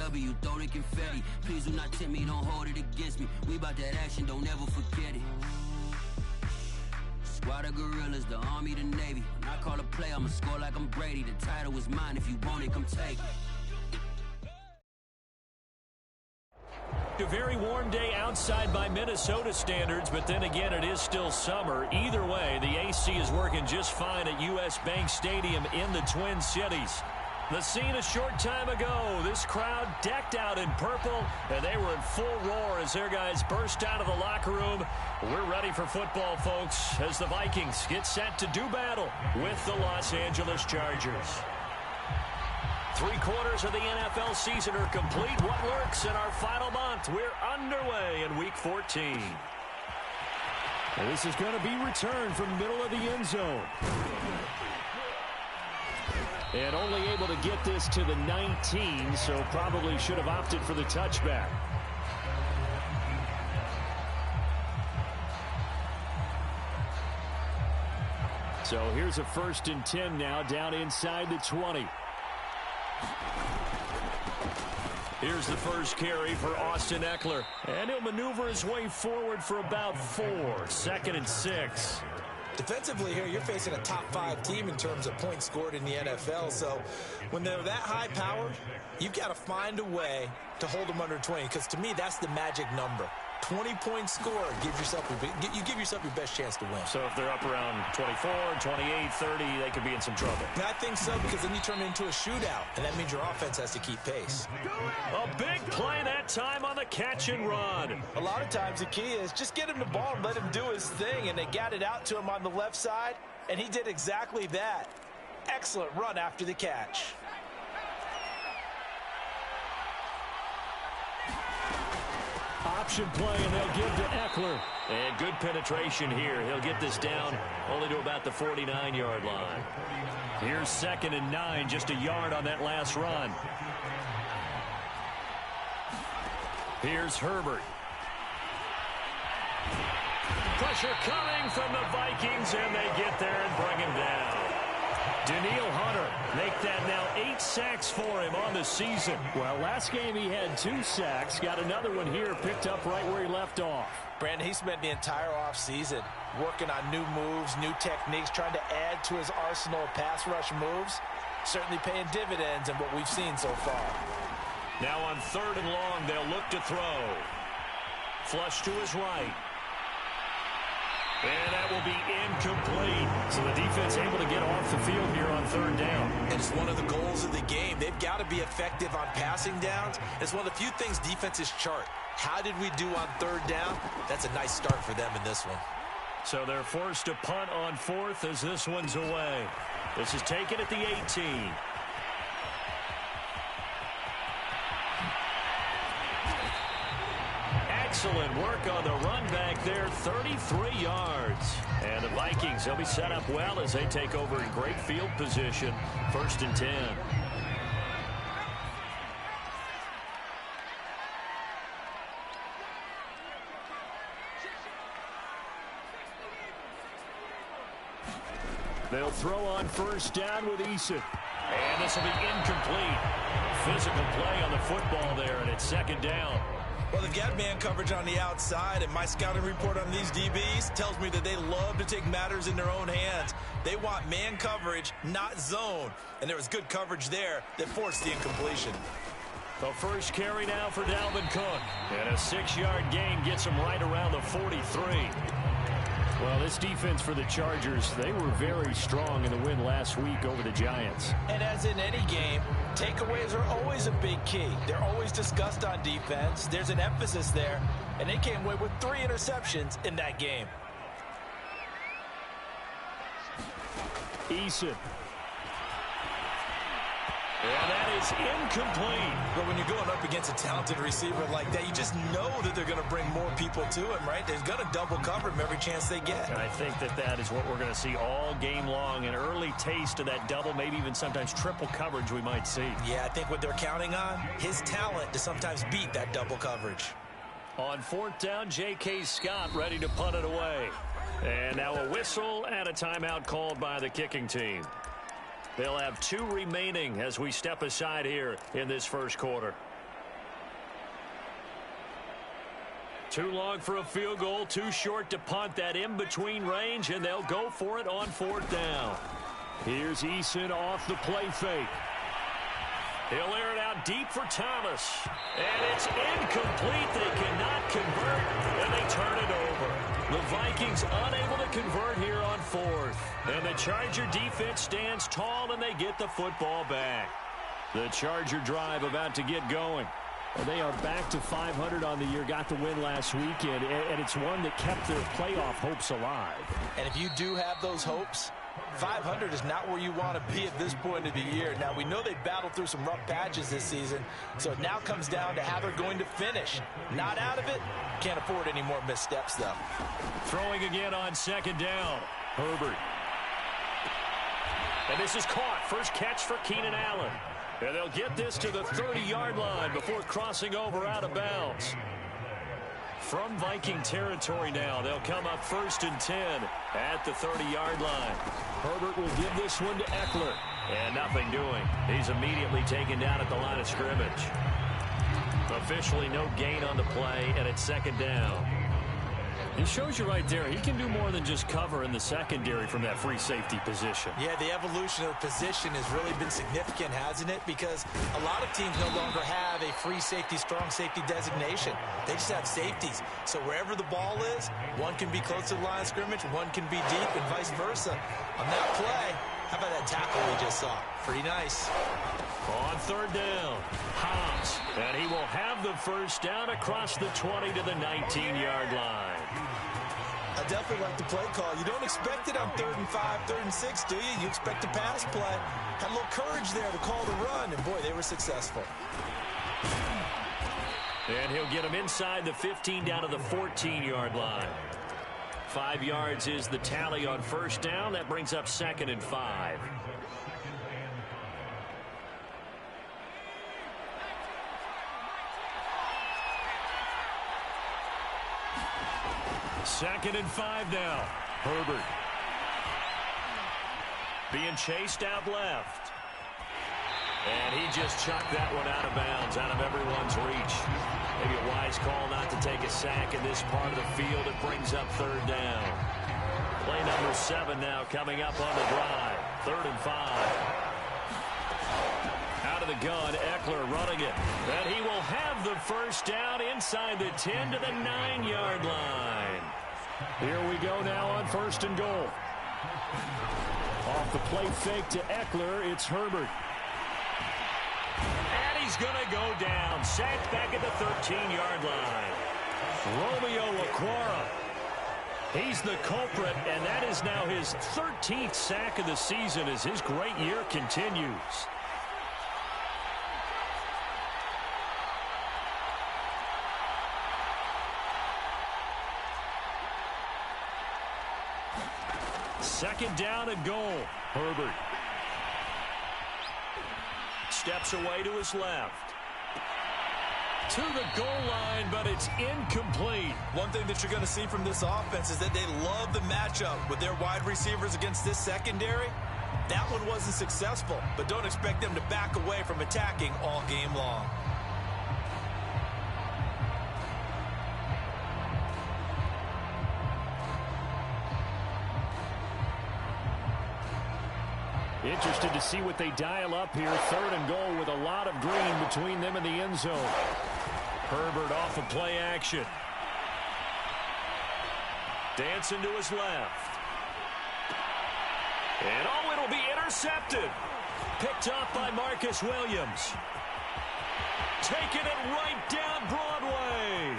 W, you throw the confetti. Please do not tempt me, don't hold it against me. We about that action, don't ever forget it. Squad of gorillas, the Army, the Navy. When I call a play, I'ma score like I'm Brady. The title is mine, if you want it, come take it. A very warm day outside by Minnesota standards, but then again, it is still summer. Either way, the AC is working just fine at U.S. Bank Stadium in the Twin Cities. The scene a short time ago, this crowd decked out in purple, and they were in full roar as their guys burst out of the locker room. We're ready for football, folks, as the Vikings get set to do battle with the Los Angeles Chargers. 3/4 of the NFL season are complete. What lurks in our final month? We're underway in Week 14. And this is going to be returned from middle of the end zone. And only able to get this to the 19, so probably should have opted for the touchback. So here's a 1st and 10 now, down inside the 20. Here's the first carry for Austin Eckler. And he'll maneuver his way forward for about 4. 2nd and 6. Defensively here, you're facing a top-5 team in terms of points scored in the NFL. So when they're that high powered, you've got to find a way to hold them under 20. Because to me, that's the magic number. 20-point score, you give yourself your best chance to win. So if they're up around 24, 28, 30, they could be in some trouble. And I think so, because then you turn it into a shootout, and that means your offense has to keep pace. A big play that time on the catch and run. A lot of times the key is just get him the ball and let him do his thing, and they got it out to him on the left side, and he did exactly that. Excellent run after the catch. Option play, and they'll give to Eckler. And good penetration here. He'll get this down only to about the 49-yard line. Here's 2nd and 9, just a yard on that last run. Here's Herbert. Pressure coming from the Vikings, and they get there and bring him down. Danielle Hunter make that now 8 sacks for him on the season. Well, last game he had 2 sacks. Got another one here, picked up right where he left off. Brandon, he spent the entire offseason working on new moves, new techniques, trying to add to his arsenal of pass rush moves. Certainly paying dividends in what we've seen so far. Now on 3rd and long, they'll look to throw. Flush to his right. And that will be incomplete. So the defense able to get off the field here on 3rd down. It's one of the goals of the game. They've got to be effective on passing downs. It's one of the few things defenses chart. How did we do on 3rd down? That's a nice start for them in this one. So they're forced to punt on 4th as this one's away. This is taken at the 18. Excellent work on the run back there, 33 yards. And the Vikings, they'll be set up well as they take over in great field position. 1st and 10. They'll throw on 1st down with Eason. And this will be incomplete. Physical play on the football there, and it's 2nd down. Well, they've got man coverage on the outside, and my scouting report on these DBs tells me that they love to take matters in their own hands. They want man coverage, not zone. And there was good coverage there that forced the incompletion. The first carry now for Dalvin Cook. And a 6-yard gain gets him right around the 43. Well, this defense for the Chargers, they were very strong in the win last week over the Giants. And as in any game, takeaways are always a big key. They're always discussed on defense. There's an emphasis there, and they came away with 3 interceptions in that game. Eason. And that is incomplete. But when you're going up against a talented receiver like that, you just know that they're going to bring more people to him, right? They're going to double cover him every chance they get. And I think that is what we're going to see all game long. An early taste of that double, maybe even sometimes triple coverage we might see. Yeah, I think what they're counting on, his talent to sometimes beat that double coverage. On 4th down, J.K. Scott ready to punt it away. And now a whistle and a timeout called by the kicking team. They'll have 2 remaining as we step aside here in this 1st quarter. Too long for a field goal, too short to punt. That in-between range, and they'll go for it on 4th down. Here's Eason off the play fake. He'll air it out deep for Thomas. And it's incomplete. They cannot convert, and they turn it over. The Vikings unable to convert here on 4th. And the Charger defense stands tall, and they get the football back. The Charger drive about to get going. Well, they are back to 500 on the year, got the win last weekend, and it's one that kept their playoff hopes alive. And if you do have those hopes, 500 is not where you want to be at this point of the year. Now, we know they battled through some rough patches this season, so it now comes down to how they're going to finish. Not out of it. Can't afford any more missteps, though. Throwing again on 2nd down. Herbert. And this is caught. First catch for Keenan Allen. And they'll get this to the 30-yard line before crossing over out of bounds. From Viking territory now, they'll come up 1st and 10 at the 30-yard line. Herbert will give this one to Eckler. And nothing doing. He's immediately taken down at the line of scrimmage. Officially no gain on the play, and it's 2nd down. It shows you right there, he can do more than just cover in the secondary from that free safety position. Yeah, the evolution of the position has really been significant, hasn't it? Because a lot of teams no longer have a free safety, strong safety designation. They just have safeties. So wherever the ball is, one can be close to the line of scrimmage, one can be deep, and vice versa. On that play, how about that tackle we just saw? Pretty nice. On 3rd down, Hobbs, and he will have the first down across the 20 to the 19-yard line. I definitely like the play call. You don't expect it on 3rd and 5, 3rd and 6, do you? You expect a pass play. Had a little courage there to call the run, and boy, they were successful. And he'll get him inside the 15 down to the 14-yard line. 5 yards is the tally on 1st down. That brings up 2nd and 5. Second and 5 now. Herbert. Being chased out left. And he just chucked that one out of bounds, out of everyone's reach. Maybe a wise call not to take a sack in this part of the field. It brings up 3rd down. Play number 7 now coming up on the drive. 3rd and 5. Out of the gun, Eckler running it. And he will have the first down inside the 10 to the 9-yard line. Here we go now on 1st and goal. Off the play fake to Eckler, it's Herbert. And he's going to go down. Sacked back at the 13-yard line. Romeo Okwara. He's the culprit, and that is now his 13th sack of the season as his great year continues. Second down and goal. Herbert steps away to his left. To the goal line, but it's incomplete. One thing that you're going to see from this offense is that they love the matchup with their wide receivers against this secondary. That one wasn't successful, but don't expect them to back away from attacking all game long. Interested to see what they dial up here. 3rd and goal with a lot of green between them and the end zone. Herbert off of play action. Dancing to his left. And oh, it'll be intercepted. Picked up by Marcus Williams. Taking it right down Broadway.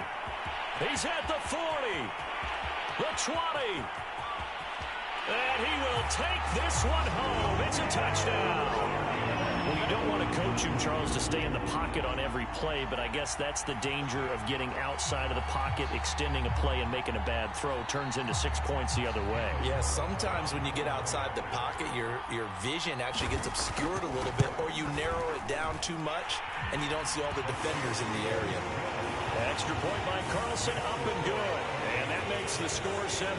He's at the 40. The 20. And he will take this one home. It's a touchdown. Well, you don't want to coach him, Charles, to stay in the pocket on every play, but I guess that's the danger of getting outside of the pocket, extending a play, and making a bad throw. Turns into 6 points the other way. Yeah, sometimes when you get outside the pocket, your vision actually gets obscured a little bit, or you narrow it down too much, and you don't see all the defenders in the area. Extra point by Carlson, up and good. And that makes the score 7-0.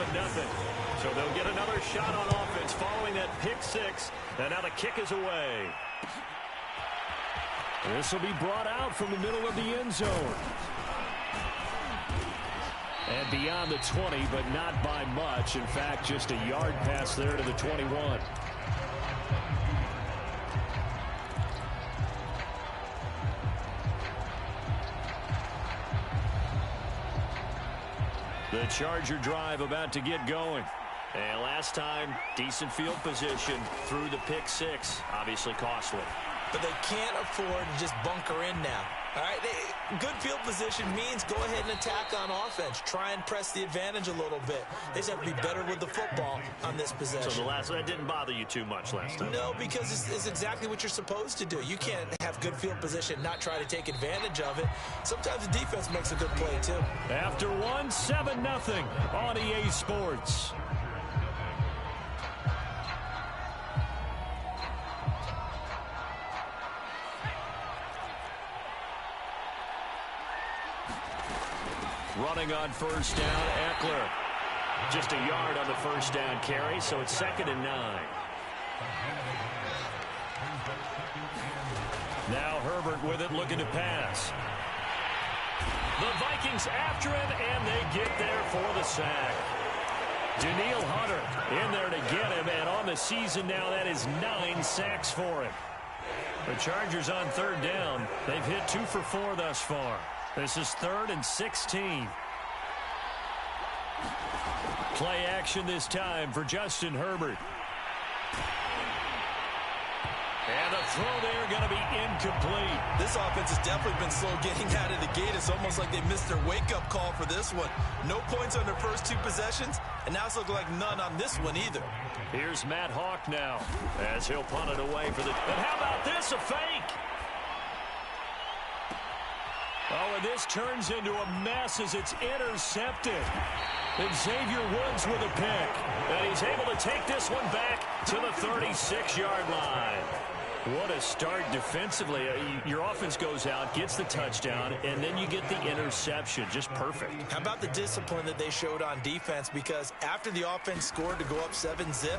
So they'll get another shot on offense following that pick 6. And now the kick is away. This will be brought out from the middle of the end zone. And beyond the 20, but not by much. In fact, just a yard pass there to the 21. The Charger drive about to get going. And last time, decent field position through the pick six. Obviously costly. But they can't afford to just bunker in now. All right, good field position means go ahead and attack on offense. Try and press the advantage a little bit. They just have to be better with the football on this possession. So that didn't bother you too much last time? No, because it's exactly what you're supposed to do. You can't have good field position and not try to take advantage of it. Sometimes the defense makes a good play, too. After 7-0 on EA Sports. Running on first down, Eckler. Just a yard on the first down carry, so it's 2nd and 9. Now Herbert with it, looking to pass. The Vikings after him, and they get there for the sack. Daniil Hunter in there to get him, and on the season now, that is 9 sacks for him. The Chargers on 3rd down. They've hit 2 for 4 thus far. This is 3rd and 16. Play action this time for Justin Herbert. And the throw there going to be incomplete. This offense has definitely been slow getting out of the gate. It's almost like they missed their wake-up call for this one. No points on their first 2 possessions, and now it's looking like none on this one either. Here's Matt Hawk now as he'll punt it away for the... But how about this, a fake? Oh, and this turns into a mess as it's intercepted. And Xavier Woods with a pick. And he's able to take this one back to the 36-yard line. What a start defensively. Your offense goes out, gets the touchdown, and then you get the interception. Just perfect. How about the discipline that they showed on defense? Because after the offense scored to go up 7-0,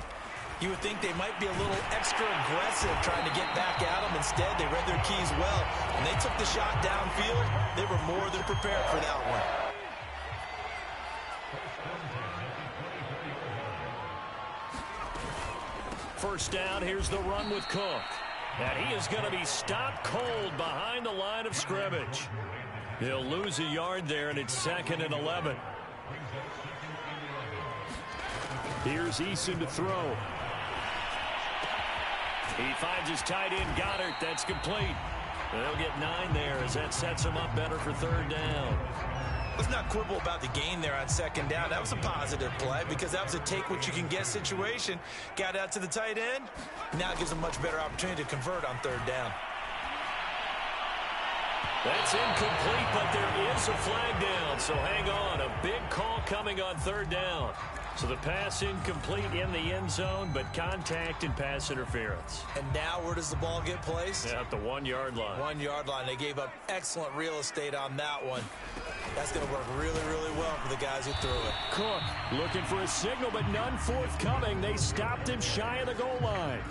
you would think they might be a little extra aggressive trying to get back at them. Instead, they read their keys well, and they took the shot downfield. They were more than prepared for that one. First down, here's the run with Cook. And he is going to be stopped cold behind the line of scrimmage. He'll lose a yard there, and it's 2nd and 11. Here's Eason to throw. He finds his tight end, Goddard. That's complete. They'll get 9 there as that sets him up better for 3rd down. Let's not quibble about the gain there on 2nd down. That was a positive play because that was a take-what-you-can-get situation. Got out to the tight end. Now it gives a much better opportunity to convert on 3rd down. That's incomplete, but there is a flag down, so hang on. A big call coming on 3rd down. So the pass incomplete in the end zone, but contact and pass interference. And now where does the ball get placed? At the 1-yard line. 1-yard line. They gave up excellent real estate on that one. That's going to work really, really well for the guys who threw it. Cook looking for a signal, but none forthcoming. They stopped him shy of the goal line.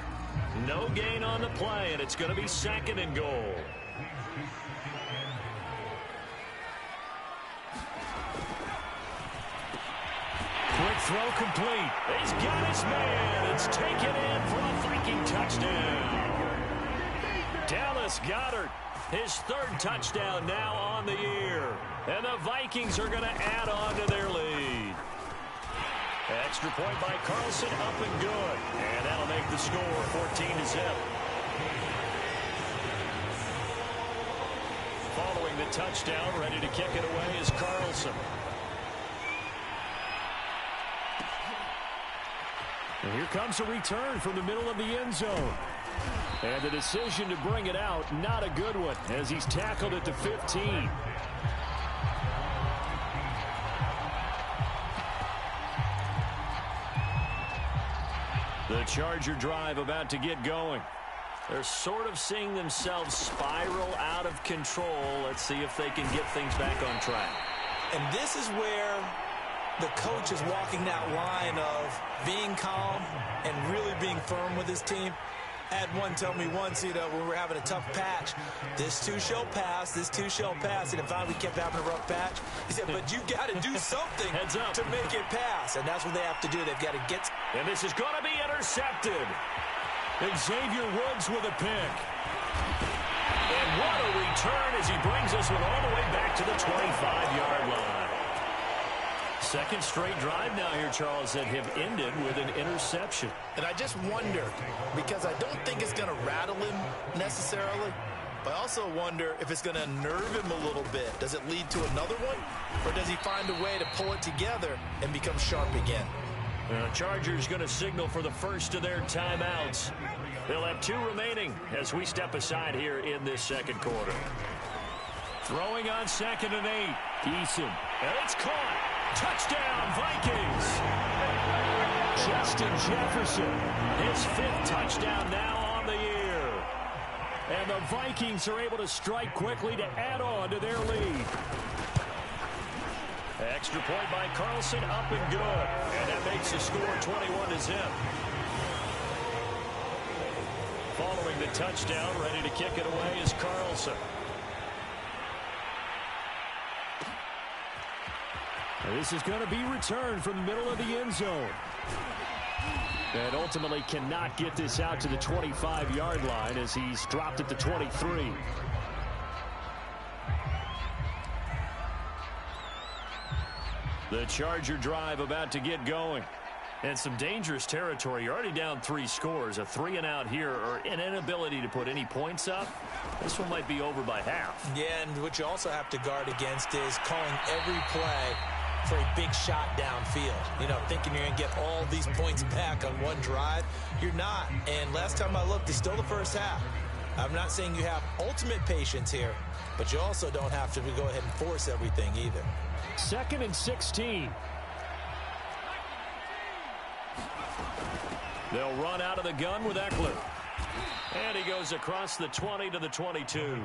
No gain on the play, and it's going to be 2nd and goal. Quick throw complete. He's got his man. It's taken in for a Viking touchdown. Dallas Goedert, his 3rd touchdown now on the year. And the Vikings are going to add on to their lead. Extra point by Carlson, up and good. And that'll make the score 14-0. Following the touchdown, ready to kick it away is Carlson. And here comes a return from the middle of the end zone. And the decision to bring it out, not a good one, as he's tackled at the 15. The Charger drive about to get going. They're sort of seeing themselves spiral out of control. Let's see if they can get things back on track. And this is where the coach is walking that line of being calm and really being firm with his team. Had one tell me once, when we're having a tough patch, this too shall pass, this too shall pass. And if we kept having a rough patch, he said, but you got to do something to make it pass. And that's what they have to do. They've got to get. And this is going to be intercepted. Xavier Woods with a pick. And what a return as he brings this one all the way back to the 25-yard line. Second straight drive now here, Charles, that have ended with an interception. And I just wonder, because I don't think it's going to rattle him necessarily, but I also wonder if it's going to nerve him a little bit. Does it lead to another one? Or does he find a way to pull it together and become sharp again? Chargers going to signal for the first of their timeouts. They'll have 2 remaining as we step aside here in this second quarter. Throwing on 2nd and 8. Eason. And it's caught. Touchdown, Vikings. Justin Jefferson, his 5th touchdown now on the year. And the Vikings are able to strike quickly to add on to their lead. Extra point by Carlson, up and good. And that makes the score 21-0. Following the touchdown, ready to kick it away is Carlson. This is going to be returned from the middle of the end zone. And ultimately cannot get this out to the 25-yard line as he's dropped at the 23. The Charger drive about to get going. And some dangerous territory. You're already down 3 scores. A 3-and-out here, or an inability to put any points up. This one might be over by half. Yeah, and what you also have to guard against is calling every play for a big shot downfield. Thinking you're going to get all these points back on one drive. You're not. And last time I looked, it's still the first half. I'm not saying you have ultimate patience here, but you also don't have to go ahead and force everything either. 2nd and 16. They'll run out of the gun with Eckler. And he goes across the 20 to the 22.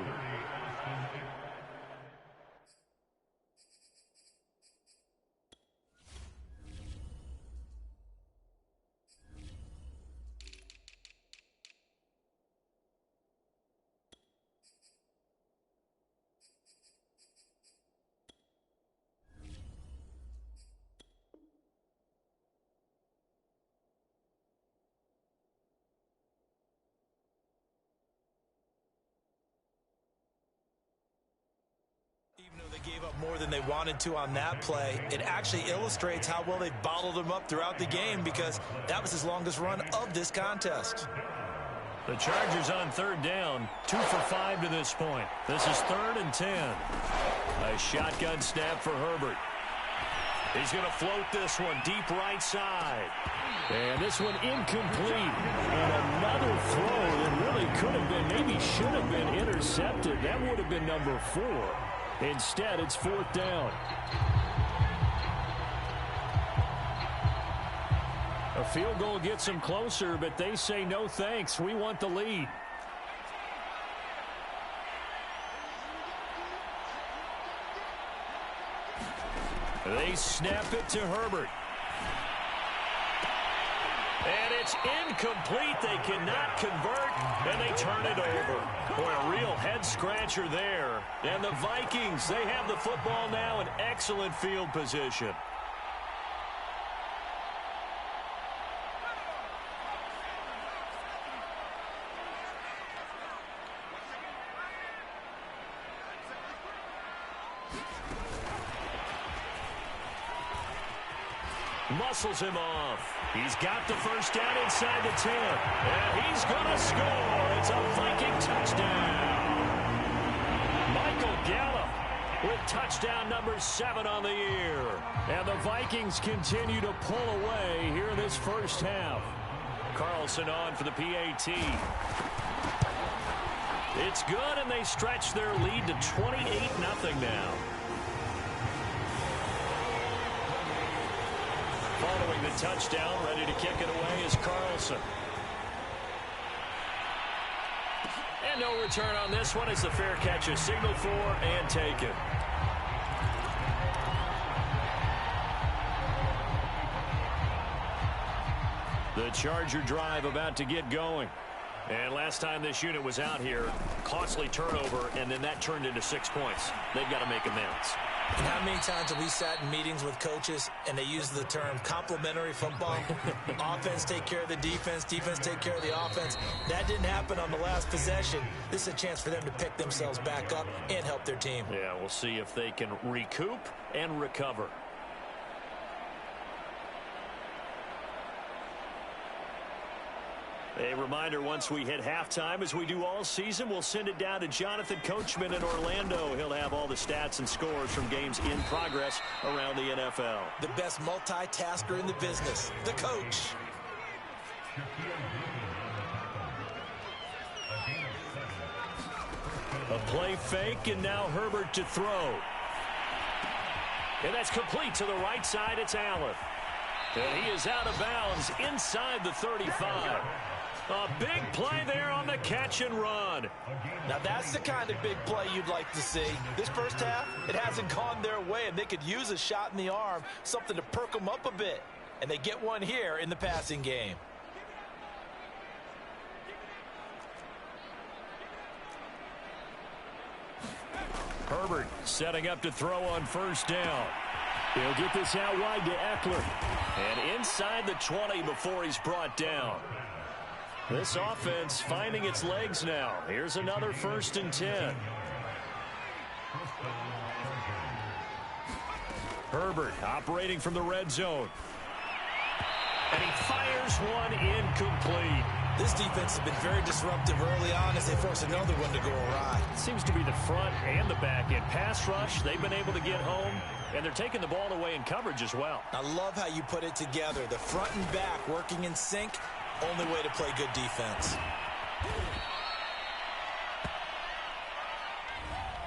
Gave up more than they wanted to on that play. It actually illustrates how well they bottled him up throughout the game, because that was his longest run of this contest. The Chargers on 3rd down, 2 for 5 to this point. This is 3rd and 10. A shotgun snap for Herbert. He's going to float this one deep right side. And this one incomplete. And another throw that really could have been, maybe should have been intercepted. That would have been number 4. Instead, it's 4th down. A field goal gets them closer, but they say no thanks. We want the lead. They snap it to Herbert. And it's incomplete. They cannot convert, and they turn it over. Boy, a real head-scratcher there. And the Vikings, they have the football now in excellent field position. Muscles him off. He's got the first down inside the 10. And he's going to score. It's a Viking touchdown. Michael Gallup with touchdown number 7 on the year. And the Vikings continue to pull away here in this first half. Carlson on for the PAT. It's good, and they stretch their lead to 28-0 now. Following the touchdown, ready to kick it away is Carlson. And no return on this one as the fair catch is signaled for and taken. The Charger drive about to get going. And last time this unit was out here, costly turnover, and then that turned into 6 points. They've got to make amends. And how many times have we sat in meetings with coaches and they use the term complementary football? Offense take care of the defense, defense take care of the offense. That didn't happen on the last possession. This is a chance for them to pick themselves back up and help their team. Yeah, we'll see if they can recoup and recover. A reminder, once we hit halftime, as we do all season, we'll send it down to Jonathan Coachman in Orlando. He'll have all the stats and scores from games in progress around the NFL. The best multitasker in the business, the coach. A play fake, and now Herbert to throw. And that's complete to the right side. It's Allen. And he is out of bounds inside the 35. A big play there on the catch and run. Now that's the kind of big play you'd like to see. This first half, it hasn't gone their way, and they could use a shot in the arm, something to perk them up a bit. And they get one here in the passing game. Herbert setting up to throw on first down. He'll get this out wide to Eckler. And inside the 20 before he's brought down. This offense finding its legs now. Here's another 1st and 10. Herbert operating from the red zone. And he fires one incomplete. This defense has been very disruptive early on as they force another one to go awry. Seems to be the front and the back end. Pass rush, they've been able to get home, and they're taking the ball away in coverage as well. I love how you put it together. The front and back working in sync, only way to play good defense.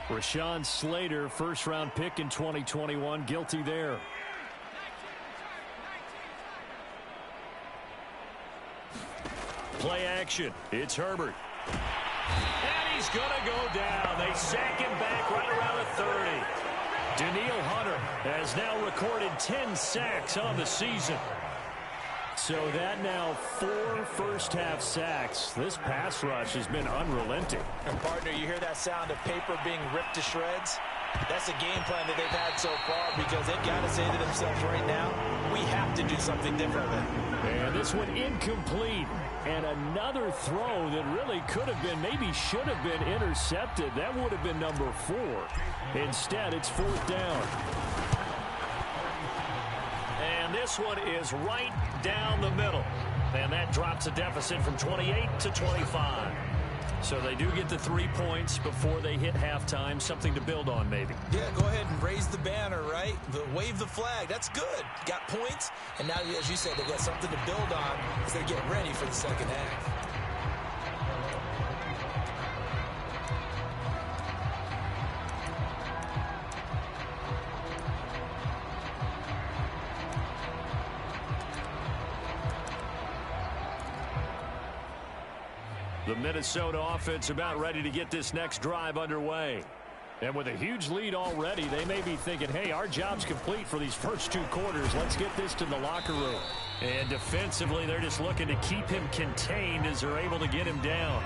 Rashawn Slater, first-round pick in 2021, guilty there. Play action. It's Herbert. And he's going to go down. They sack him back right around the 30. Danielle Hunter has now recorded 10 sacks on the season. So that now 4 first-half sacks. This pass rush has been unrelenting. And, partner, you hear that sound of paper being ripped to shreds? That's a game plan that they've had so far because they've got to say to themselves right now, we have to do something differently. And this one incomplete. And another throw that really could have been, maybe should have been intercepted. That would have been number 4. Instead, it's 4th down. And this one is right down the middle. And that drops a deficit from 28 to 25. So they do get the 3 points before they hit halftime. Something to build on, maybe. Yeah, go ahead and raise the banner, right? Wave the flag. That's good. Got points. And now, as you said, they've got something to build on as they get ready for the second half. The Minnesota offense about ready to get this next drive underway. And with a huge lead already, they may be thinking, hey, our job's complete for these first 2 quarters. Let's get this to the locker room. And defensively, they're just looking to keep him contained as they're able to get him down.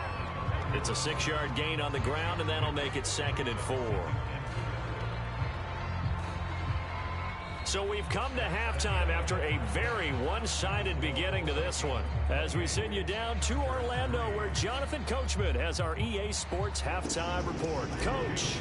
It's a 6-yard gain on the ground, and that'll make it 2nd and 4. So we've come to halftime after a very one-sided beginning to this one. As we send you down to Orlando, where Jonathan Coachman has our EA Sports halftime report. Coach.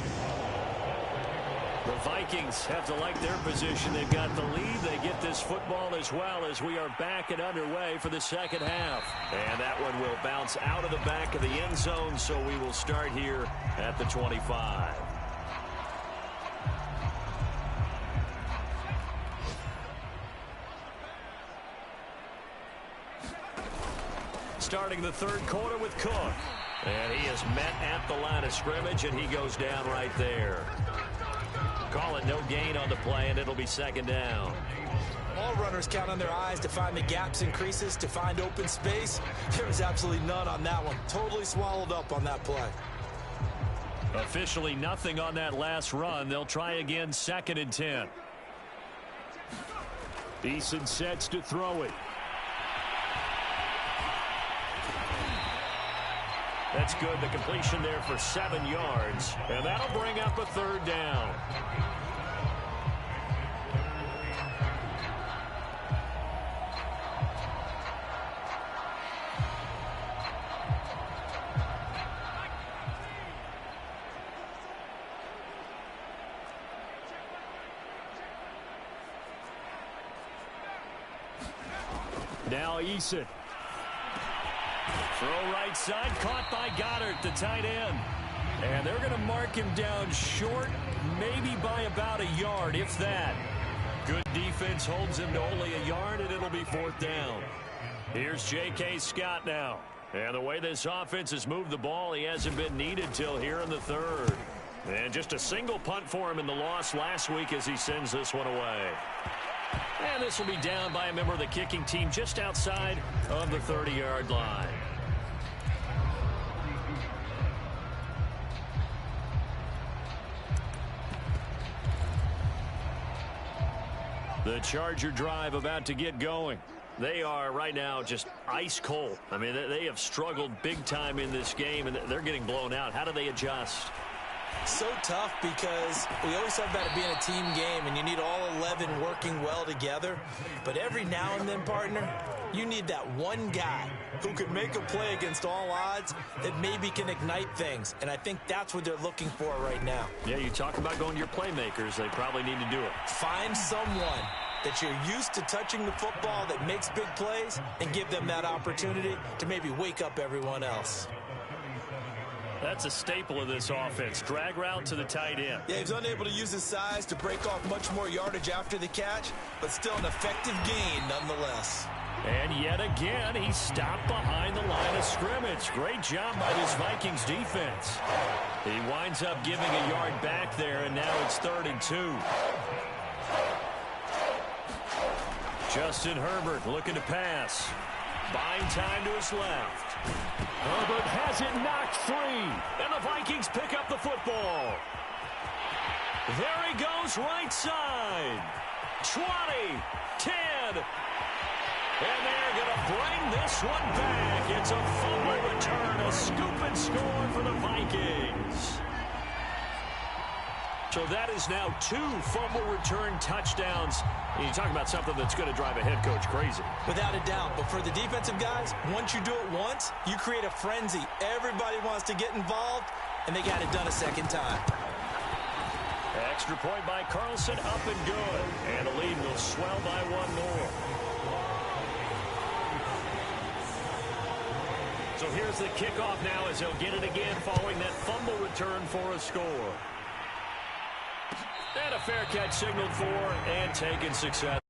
The Vikings have to like their position. They've got the lead. They get this football as well as we are back and underway for the second half. And that one will bounce out of the back of the end zone, so we will start here at the 25. Starting the 3rd quarter with Cook. And he is met at the line of scrimmage, and he goes down right there. Call it no gain on the play, and it'll be 2nd down. All runners count on their eyes to find the gaps and creases, to find open space. There was absolutely none on that one. Totally swallowed up on that play. Officially nothing on that last run. They'll try again, 2nd and 10. Eason sets to throw it. That's good. The completion there for 7 yards. And that'll bring up a 3rd down. Now Eason. Throw right side, caught by Goddard, the tight end. And they're going to mark him down short, maybe by about a yard, if that. Good defense holds him to only a yard, and it'll be 4th down. Here's J.K. Scott now. And the way this offense has moved the ball, he hasn't been needed till here in the 3rd. And just a single punt for him in the loss last week as he sends this one away. And this will be down by a member of the kicking team just outside of the 30-yard line. The Charger drive about to get going. They are right now just ice cold. I mean, they have struggled big time in this game, and they're getting blown out. How do they adjust? So tough because we always talk about it being a team game and you need all 11 working well together. But every now and then, partner, you need that one guy who could make a play against all odds that maybe can ignite things. And I think that's what they're looking for right now. Yeah, you talk about going to your playmakers. They probably need to do it. Find someone that you're used to touching the football that makes big plays and give them that opportunity to maybe wake up everyone else. That's a staple of this offense. Drag route to the tight end. Yeah, he's unable to use his size to break off much more yardage after the catch, but still an effective gain nonetheless. And yet again, he stopped behind the line of scrimmage. Great job by this Vikings defense. He winds up giving a yard back there, and now it's 3rd and 2. Justin Herbert looking to pass. Buying time to his left. Herbert has it knocked free, and the Vikings pick up the football. There he goes, right side. 20, 10, and they're going to bring this one back. It's a fumble return, a scoop and score for the Vikings. So that is now 2 fumble return touchdowns. And you talk about something that's going to drive a head coach crazy. Without a doubt. But for the defensive guys, once you do it once, you create a frenzy. Everybody wants to get involved, and they got it done a second time. Extra point by Carlson, up and good. And the lead will swell by 1 more. So here's the kickoff now as they'll get it again following that fumble return for a score. And a fair catch signaled for and taken successfully.